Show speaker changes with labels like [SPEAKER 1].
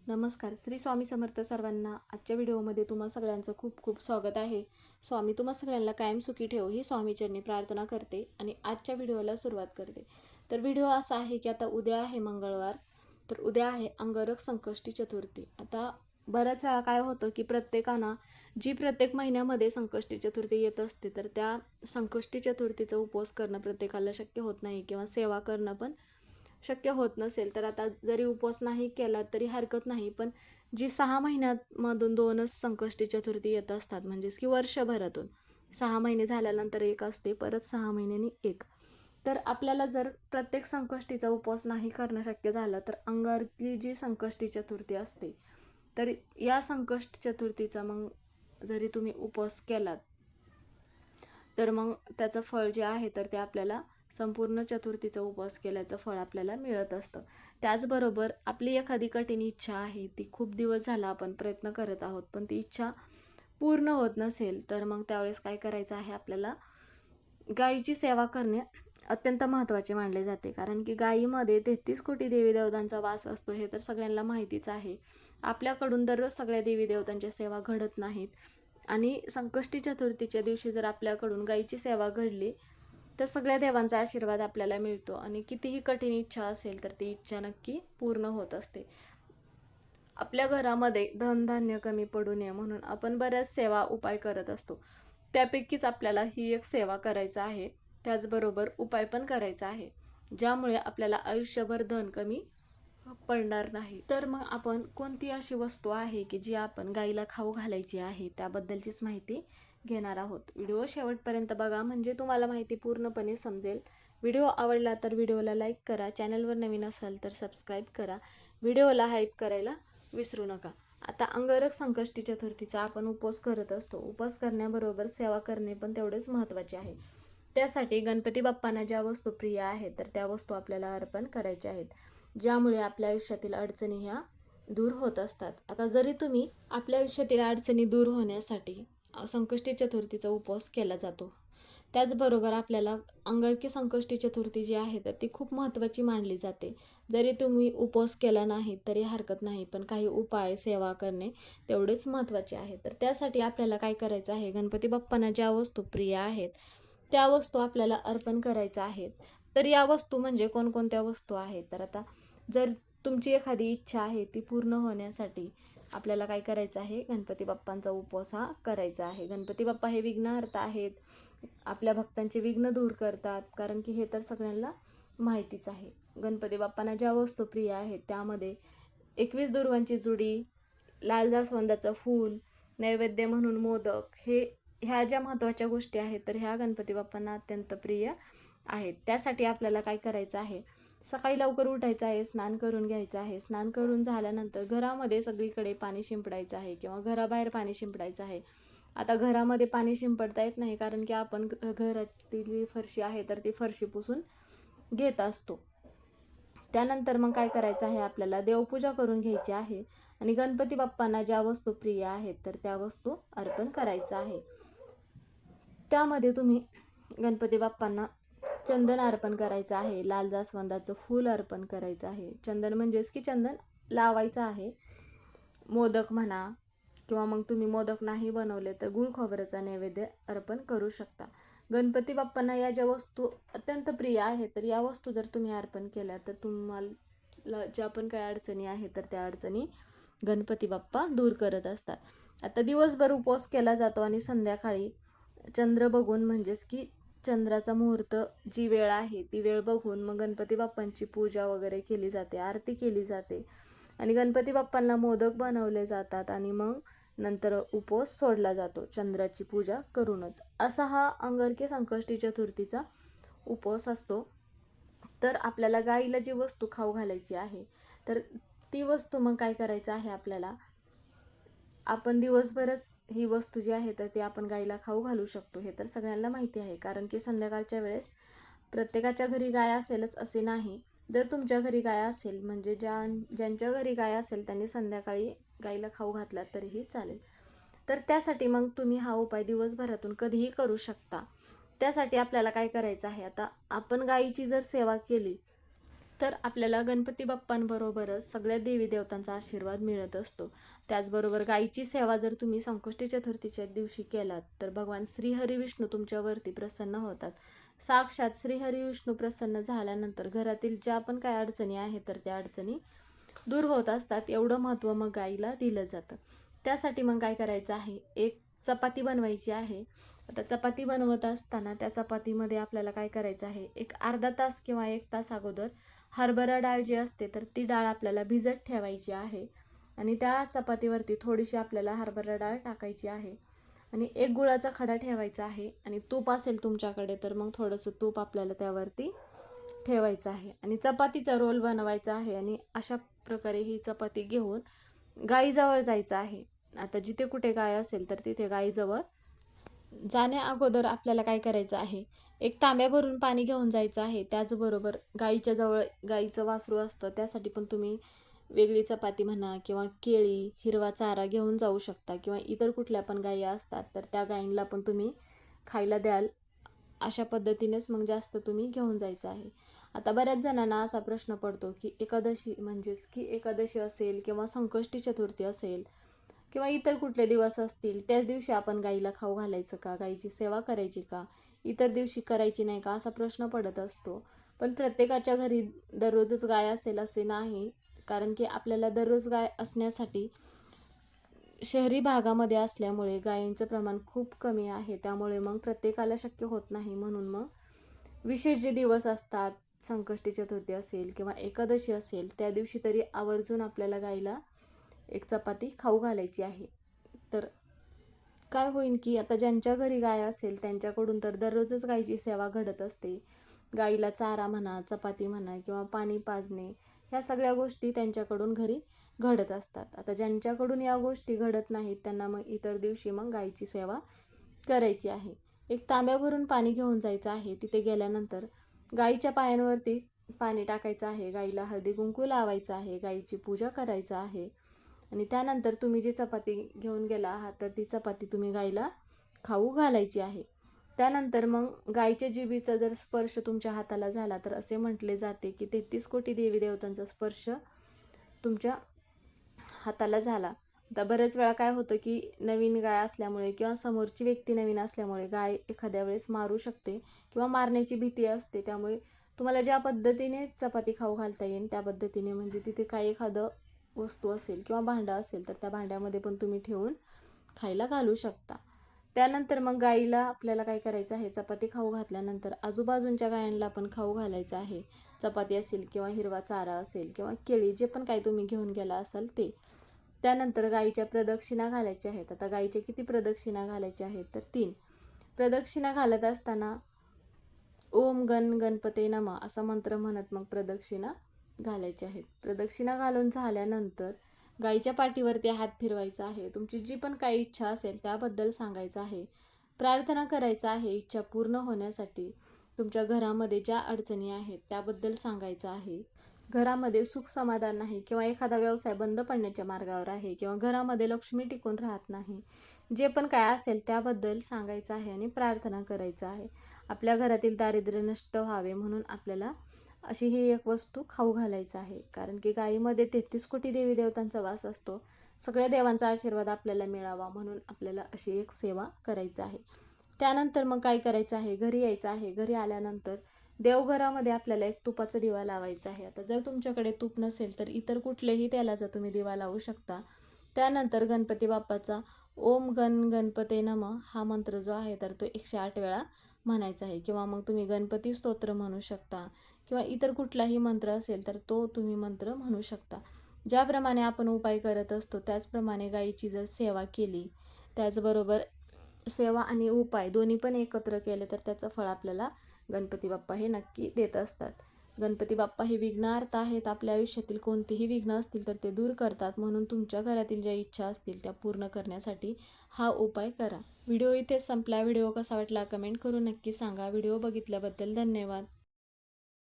[SPEAKER 1] नमस्कार. श्री स्वामी समर्थ सर्वांना. आजच्या व्हिडिओमध्ये तुम्हा सगळ्यांचं खूप खूप स्वागत आहे. स्वामी तुम्हा सगळ्यांना कायम सुखी ठेवो ही स्वामीचरणी प्रार्थना करते आणि आजच्या व्हिडिओला सुरुवात करते. तर व्हिडिओ असा आहे की आता उद्या आहे मंगळवार, तर उद्या आहे अंगारक संकष्टी चतुर्थी. आता बऱ्याच वेळा काय होतं की प्रत्येकानं जी प्रत्येक महिन्यामध्ये संकष्टी चतुर्थी येत असते, तर त्या संकष्टी चतुर्थीचा उपवास करणं प्रत्येकाला शक्य होत नाही किंवा सेवा करणं पण शक्य होत नसेल. तर आता जरी उपवास नाही केला तरी हरकत नाही, पण जी 6 महिन्यामधून 2च संकष्टी चतुर्थी येत असतात, म्हणजेच की वर्षभरातून 6 महिने झाल्यानंतर एक असते, परत 6 महिन्यांनी एक. तर आपल्याला जर प्रत्येक संकष्टीचा उपवास नाही करणं शक्य झालं तर अंगारकी जी संकष्टी चतुर्थी असते, तर या संकष्ट चतुर्थीचा मग जरी तुम्ही उपवास केलात तर मग त्याचं फळ जे आहे तर ते आपल्याला संपूर्ण चतुर्थीचा उपवास केल्याचं फळ आपल्याला मिळत असतं. त्याचबरोबर आपली एखादी कठीण इच्छा आहे, ती खूप दिवस झाला आपण प्रयत्न करत आहोत, पण ती इच्छा पूर्ण होत नसेल, तर मग त्यावेळेस काय करायचं आहे, आपल्याला गायीची सेवा करणे अत्यंत महत्त्वाचे मानले जाते. कारण की गायीमध्ये 33 कोटी देवी देवतांचा वास असतो, हे तर सगळ्यांना माहितीच आहे. आपल्याकडून दररोज सगळ्या देवी देवतांच्या सेवा घडत नाहीत आणि संकष्टी चतुर्थीच्या दिवशी जर आपल्याकडून गायीची सेवा घडली तर सगळ्या देवांचा आशीर्वाद आपल्याला मिळतो आणि कितीही कठीण इच्छा असेल तर ती इच्छा नक्की पूर्ण होत असते. आपल्या घरामध्ये धनधान्य कमी पडू नये म्हणून आपण बऱ्याच सेवा उपाय करत असतो. त्यापैकीच आपल्याला ही एक सेवा करायचं आहे, त्याचबरोबर उपाय पण करायचा आहे, ज्यामुळे आपल्याला आयुष्यभर धन कमी पडणार नाही. तर मग आपण कोणती अशी वस्तू आहे की जी आपण गाईला खाऊ घालायची आहे, त्याबद्दलचीच माहिती घेणार आहोत. व्हिडिओ शेवटपर्यंत बघा, म्हणजे तुम्हाला माहिती पूर्णपणे समजेल. व्हिडिओ आवडला तर व्हिडिओला लाईक करा, चॅनलवर नवीन असाल तर सबस्क्राईब करा, व्हिडिओला हाईप करायला विसरू नका. आता अंगारक संकष्टी चतुर्थीचा आपण उपवास करत असतो. उपवास करण्याबरोबर सेवा करणे पण तेवढेच महत्त्वाचे आहे. त्यासाठी गणपती बाप्पांना ज्या वस्तू प्रिय आहेत तर त्या वस्तू आपल्याला अर्पण करायच्या आहेत, ज्यामुळे आपल्या आयुष्यातील अडचणी ह्या दूर होत असतात. आता जरी तुम्ही आपल्या आयुष्यातील अडचणी दूर होण्यासाठी संकष्टी चतुर्थीचा उपवास केला जातो, त्याचबरोबर आपल्याला अंगारकी संकष्टी चतुर्थी जी आहे तर ती खूप महत्त्वाची मानली जाते. जरी तुम्ही उपवास केला नाही तरी हरकत नाही, पण काही उपाय सेवा करणे तेवढेच महत्त्वाचे आहे. तर त्यासाठी आपल्याला काय करायचं आहे, गणपती बाप्पांना ज्या वस्तू प्रिय आहेत त्या वस्तू आपल्याला अर्पण करायच्या आहेत. तर या वस्तू म्हणजे कोणकोणत्या वस्तू आहेत, तर आता जर तुमची एखादी इच्छा आहे ती पूर्ण होण्यासाठी आपल्याला काय करायचं आहे, गणपती बाप्पांचा उपवास हा करायचा आहे. गणपती बाप्पा हे विघ्नहर्ता आहेत, आपल्या भक्तांचे विघ्न दूर करतात, कारण की हे तर सगळ्यांना माहितीच आहे. गणपती बाप्पांना ज्या वस्तू प्रिय आहेत त्यामध्ये 21 दुर्वांची जुडी, लाल जास्वंदाचं फूल, नैवेद्य म्हणून मोदक, ह्या ज्या महत्त्वाच्या गोष्टी आहेत तर ह्या गणपती बाप्पांना अत्यंत प्रिय आहेत. त्यासाठी आपल्याला काय करायचं आहे, सकाळी लवकर उठायचं आहे, स्नान करून घ्यायचं आहे. स्नान करून झाल्यानंतर घरामध्ये सगळीकडे पाणी शिंपडायचं आहे किंवा घराबाहेर पाणी शिंपडायचं आहे. आता घरामध्ये पाणी शिंपडता येत नाही, कारण की आपण घरातील जी फरशी आहे तर ती फरशी पुसून घेत असतो. त्यानंतर मग काय करायचं आहे, आपल्याला देवपूजा करून घ्यायची आहे आणि गणपती बाप्पांना ज्या वस्तू प्रिय आहेत तर त्या वस्तू अर्पण करायचं आहे. त्यामध्ये तुम्ही गणपती बाप्पांना चंदन अर्पण करायचं आहे, लाल जास्वंदाचं फूल अर्पण करायचं आहे. चंदन म्हणजेच की चंदन लावायचं आहे. मोदक म्हणा किंवा मग तुम्ही मोदक नाही बनवले तर गुळ खोबऱ्याचा नैवेद्य अर्पण करू शकता. गणपती बाप्पांना या ज्या वस्तू अत्यंत प्रिय आहेत तर या वस्तू जर तुम्ही अर्पण केल्या तर तुम्हाला ज्या पण काही अडचणी आहेत तर त्या अडचणी गणपती बाप्पा दूर करत असतात. आता दिवसभर उपवास केला जातो आणि संध्याकाळी चंद्र बघून, म्हणजेच की चंद्राचा मुहूर्त जी वेळ आहे ती वेळ बघून मग गणपती बाप्पांची पूजा वगैरे केली जाते, आरती केली जाते आणि गणपती बाप्पांना मोदक बनवले जातात आणि मग नंतर उपवास सोडला जातो चंद्राची पूजा करूनच. असा हा अंगारकी संकष्टी चतुर्थीचा उपवास असतो. तर आपल्याला गाईला जी वस्तू खाऊ घालायची आहे तर ती वस्तू मग काय करायचं आहे, आपल्याला आपण दिवसभरच ही वस्तू जी आहे तर ती आपण गाईला खाऊ घालू शकतो. हे तर सगळ्यांना माहिती आहे, कारण की संध्याकाळच्या वेळेस प्रत्येकाच्या घरी गाय असेलच असे नाही. जर तुमच्या घरी गाय असेल, म्हणजे ज्यांच्या घरी गाय असेल त्यांनी संध्याकाळी गाईला खाऊ घातला तरीही चालेल. तर त्यासाठी मग तुम्ही हा उपाय दिवसभरातून कधीही करू शकता. त्यासाठी आपल्याला काय करायचं आहे, आता आपण गाईची जर सेवा केली तर आपल्याला गणपती बाप्पांबरोबरच सगळ्या देवी देवतांचा आशीर्वाद मिळत असतो. त्याचबरोबर गायीची सेवा जर तुम्ही संकष्टी चतुर्थीच्या दिवशी केलात तर भगवान श्रीहरी विष्णू तुमच्यावरती प्रसन्न होतात. साक्षात श्रीहरी विष्णू प्रसन्न झाल्यानंतर घरातील ज्या पण काही अडचणी आहेत तर त्या अडचणी दूर होत असतात. एवढं महत्त्व मग गाईला दिलं जातं. त्यासाठी मग काय करायचं आहे, एक चपाती बनवायची आहे. आता चपाती बनवत असताना त्या चपातीमध्ये आपल्याला काय करायचं आहे, एक अर्धा तास किंवा 1 तास अगोदर हरभरा डाळ जी असते तर ती डाळ आपल्याला भिजत ठेवायची आहे आणि त्या चपातीवरती थोडीशी आपल्याला हरभरा डाळ टाकायची आहे आणि एक गुळाचा खडा ठेवायचा आहे आणि तूप असेल तुमच्याकडे तर मग थोडंसं तूप आपल्याला त्यावरती ठेवायचं आहे आणि चपातीचा रोल बनवायचा आहे आणि अशा प्रकारे ही चपाती घेऊन गाईजवळ जायचं आहे. आता जिथे कुठे गाय असेल तर तिथे गाईजवळ जाण्या अगोदर आपल्याला काय करायचं आहे, एक तांब्या भरून पाणी घेऊन जायचं आहे. त्याचबरोबर गाईच्या जवळ गाईचं वासरू असतं त्यासाठी पण तुम्ही वेगळी चपाती म्हणा किंवा केळी, हिरवा चारा घेऊन जाऊ शकता किंवा इतर कुठल्या पण गायी असतात तर त्या गायींना पण तुम्ही खायला द्याल. अशा पद्धतीनेच मग जास्त तुम्ही घेऊन जायचं आहे. आता बऱ्याच जणांना असा प्रश्न पडतो की एकादशी म्हणजेच की एकादशी असेल किंवा संकष्टी चतुर्थी असेल किंवा इतर कुठले दिवस असतील त्याच दिवशी आपण गाईला खाऊ घालायचं का, गाईची सेवा करायची का, इतर दिवशी करायची नाही का, असा प्रश्न पडत असतो. पण प्रत्येकाच्या घरी दररोजच गाय असेल असे नाही, कारण की आपल्याला दररोज गाय असण्यासाठी शहरी भागामध्ये असल्यामुळे गायींचं प्रमाण खूप कमी आहे. त्यामुळे मग प्रत्येकाला शक्य होत नाही. म्हणून मग विशेष जे दिवस असतात, संकष्टी चतुर्थी असेल किंवा एकादशी असेल त्या दिवशी तरी आवर्जून आपल्याला गाईला एक चपाती खाऊ घालायची आहे. तर काय होईल की आता ज्यांच्या घरी गाय असेल त्यांच्याकडून तर दररोजच गायीची सेवा घडत असते. गाईला चारा म्हणा, चपाती म्हणा किंवा पाणी पाजणे, ह्या सगळ्या गोष्टी त्यांच्याकडून घरी घडत असतात. आता ज्यांच्याकडून या गोष्टी घडत नाहीत त्यांना मग इतर दिवशी मग गायीची सेवा करायची आहे. एक तांब्या भरून पाणी घेऊन जायचं आहे. तिथे गेल्यानंतर गायीच्या पायांवरती पाणी टाकायचं आहे, गाईला हळदी कुंकू लावायचं आहे, गायीची पूजा करायचं आहे आणि त्यानंतर तुम्ही जी चपाती घेऊन गेला आहात तर ती चपाती तुम्ही गाईला खाऊ घालायची आहे. त्यानंतर मग गायीच्या जिभेचा जर स्पर्श तुमच्या हाताला झाला तर असे म्हटले जाते की 33 कोटी देवी देवतांचा स्पर्श तुमच्या हाताला झाला. आता बऱ्याच वेळा काय होतं की नवीन गाय असल्यामुळे किंवा समोरची व्यक्ती नवीन असल्यामुळे गाय एखाद्या वेळेस मारू शकते किंवा मारण्याची भीती असते. त्यामुळे तुम्हाला ज्या पद्धतीने चपाती खाऊ घालता येईल त्या पद्धतीने, म्हणजे तिथे काही एखादं वस्तू असेल किंवा भांडं असेल तर त्या भांड्यामध्ये पण तुम्ही ठेवून खायला घालू शकता. त्यानंतर मग गाईला आपल्याला काय करायचं आहे, चपाती खाऊ घातल्यानंतर आजूबाजूंच्या गायांना पण खाऊ घालायचं आहे. चपाती असेल किंवा हिरवा चारा असेल किंवा केळी, जे पण काही तुम्ही घेऊन गेला असाल ते. त्यानंतर गाईच्या प्रदक्षिणा घालायच्या आहेत. आता गाईच्या किती प्रदक्षिणा घालायच्या आहेत तर 3. प्रदक्षिणा घालत असताना ओम गण गणपते नमः असा मंत्र म्हणत मग प्रदक्षिणा घालायच्या आहेत. प्रदक्षिणा घालून झाल्यानंतर गाईच्या पाठीवरती हात फिरवायचा आहे. तुमची जी पण काही इच्छा असेल त्याबद्दल सांगायचं आहे, प्रार्थना करायचं आहे. इच्छा पूर्ण होण्यासाठी तुमच्या घरामध्ये ज्या अडचणी आहेत त्याबद्दल सांगायचं आहे. घरामध्ये सुख समाधान नाही किंवा एखादा व्यवसाय बंद पडण्याच्या मार्गावर आहे किंवा घरामध्ये लक्ष्मी टिकून राहत नाही, जे पण काय असेल त्याबद्दल सांगायचं आहे आणि प्रार्थना करायचं आहे. आपल्या घरातील दारिद्र्य नष्ट व्हावे म्हणून आपल्याला अशी ही एक वस्तू खाऊ घालायचं आहे. कारण की गायीमध्ये 33 कोटी देवी देवतांचा वास असतो. सगळ्या देवांचा आशीर्वाद आपल्याला मिळावा म्हणून आपल्याला अशी एक सेवा करायची आहे. त्यानंतर मग काय करायचं आहे, घरी यायचं आहे. घरी आल्यानंतर देवघरामध्ये आपल्याला एक तुपाचा दिवा लावायचा आहे. आता जर तुमच्याकडे तूप नसेल तर इतर कुठलेही तेलाचा तुम्ही दिवा लावू शकता. त्यानंतर गणपती बाप्पाचा ओम गण गणपते नमः हा मंत्र जो आहे तर तो 108 वेळा म्हणायचा आहे किंवा मग तुम्ही गणपती स्तोत्र म्हणू शकता किंवा इतर कुठलाही मंत्र असेल तर तो तुम्ही मंत्र म्हणू शकता. ज्याप्रमाणे आपण उपाय करत असतो त्याचप्रमाणे गायीची जर सेवा केली, त्याचबरोबर सेवा आणि उपाय दोन्ही पण एकत्र केले तर त्याचं फळ आपल्याला गणपती बाप्पा हे नक्की देत असतात. गणपती बाप्पा हे विघ्नहर्ता आहेत. आपल्या आयुष्यातील कोणतेही विघ्न असतील तर ते दूर करतात. म्हणून तुमच्या घरातील ज्या इच्छा असतील त्या पूर्ण करण्यासाठी हा उपाय करा. व्हिडिओ इथेच संपला. व्हिडिओ कसा वाटला कमेंट करून नक्की सांगा. व्हिडिओ बघितल्याबद्दल धन्यवाद.